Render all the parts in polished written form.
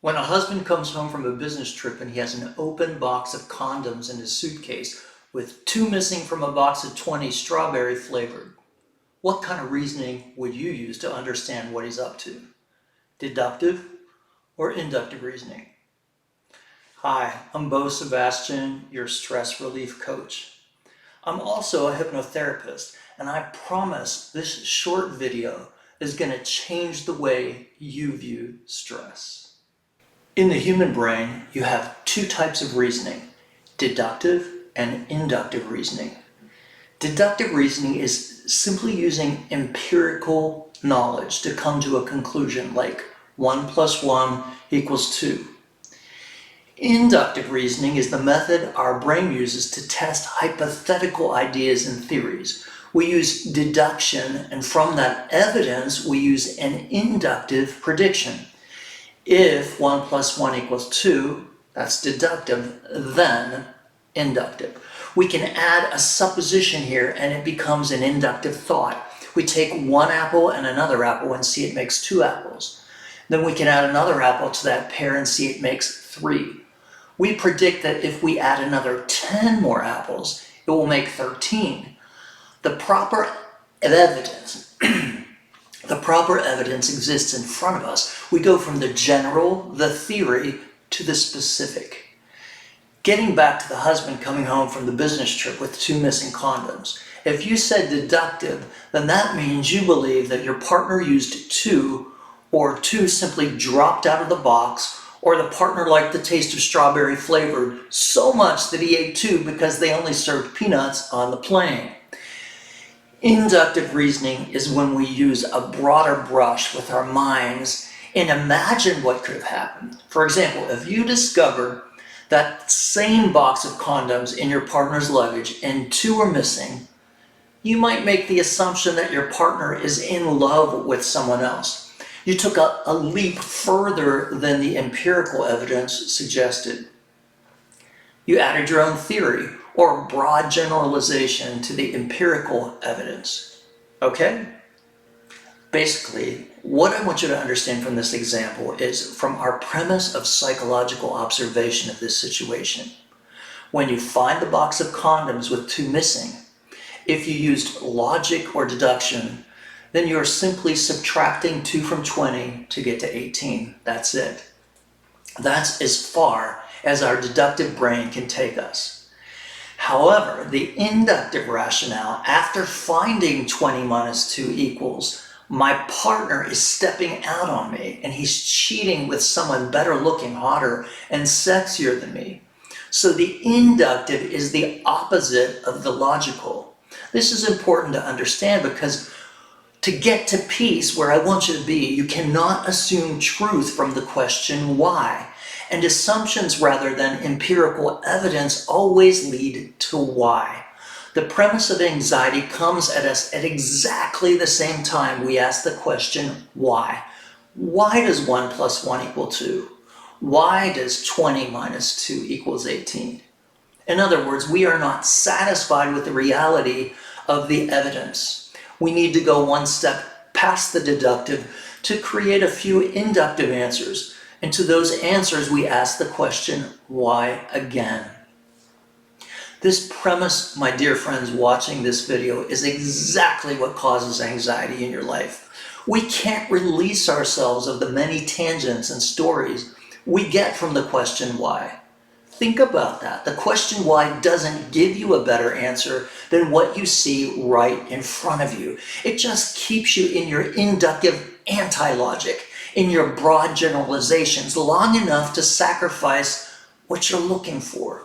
When a husband comes home from a business trip and he has an open box of condoms in his suitcase with 2 missing from a box of 20 strawberry flavored, what kind of reasoning would you use to understand what he's up to? Deductive or inductive reasoning? Hi, I'm Bo Sebastian, your stress relief coach. I'm also a hypnotherapist, and I promise this short video is going to change the way you view stress. In the human brain, you have 2 types of reasoning, deductive and inductive reasoning. Deductive reasoning is simply using empirical knowledge to come to a conclusion like 1 plus 1 equals 2. Inductive reasoning is the method our brain uses to test hypothetical ideas and theories. We use deduction, and from that evidence, we use an inductive prediction. If 1 plus 1 equals 2, that's deductive, then inductive. We can add a supposition here and it becomes an inductive thought. We take one apple and another apple and see it makes 2 apples. Then we can add another apple to that pair and see it makes 3. We predict that if we add another 10 more apples, it will make 13. The proper evidence exists in front of us. We go from the general, the theory, to the specific. Getting back to the husband coming home from the business trip with 2 missing condoms. If you said deductive, then that means you believe that your partner used 2, or 2 simply dropped out of the box, or the partner liked the taste of strawberry flavored so much that he ate 2 because they only served peanuts on the plane. Inductive reasoning is when we use a broader brush with our minds and imagine what could have happened. For example, if you discovered that same box of condoms in your partner's luggage and 2 are missing, you might make the assumption that your partner is in love with someone else. You took a leap further than the empirical evidence suggested. You added your own theory or broad generalization to the empirical evidence. Okay? Basically, what I want you to understand from this example is from our premise of psychological observation of this situation. When you find the box of condoms with 2 missing, if you used logic or deduction, then you're simply subtracting 2 from 20 to get to 18. That's it. That's as far as our deductive brain can take us. However, the inductive rationale, after finding 20 minus 2 equals, my partner is stepping out on me and he's cheating with someone better looking, hotter, and sexier than me. So the inductive is the opposite of the logical. This is important to understand because to get to peace, where I want you to be, you cannot assume truth from the question why. And assumptions rather than empirical evidence always lead to why. The premise of anxiety comes at us at exactly the same time we ask the question why. Why does 1 plus 1 equal 2? Why does 20 minus 2 equals 18? In other words, we are not satisfied with the reality of the evidence. We need to go one step past the deductive to create a few inductive answers. And to those answers, we ask the question, why again? This premise, my dear friends watching this video, is exactly what causes anxiety in your life. We can't release ourselves of the many tangents and stories we get from the question why. Think about that. The question why doesn't give you a better answer than what you see right in front of you. It just keeps you in your inductive anti-logic, in your broad generalizations, long enough to sacrifice what you're looking for,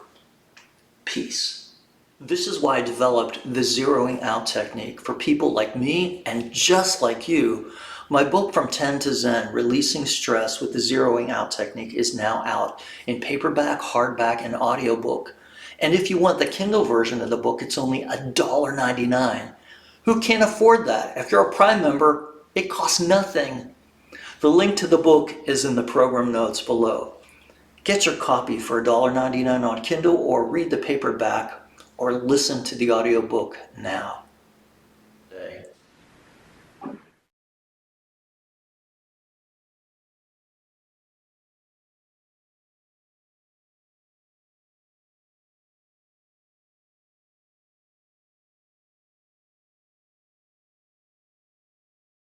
peace. This is why I developed the zeroing out technique for people like me and just like you. My book From 10 to Zen, Releasing Stress with the Zeroing Out Technique, is now out in paperback, hardback, and audiobook. And if you want the Kindle version of the book, it's only $1.99. Who can't afford that? If you're a Prime member, it costs nothing. The link to the book is in the program notes below. Get your copy for $1.99 on Kindle, or read the paperback, or listen to the audiobook now.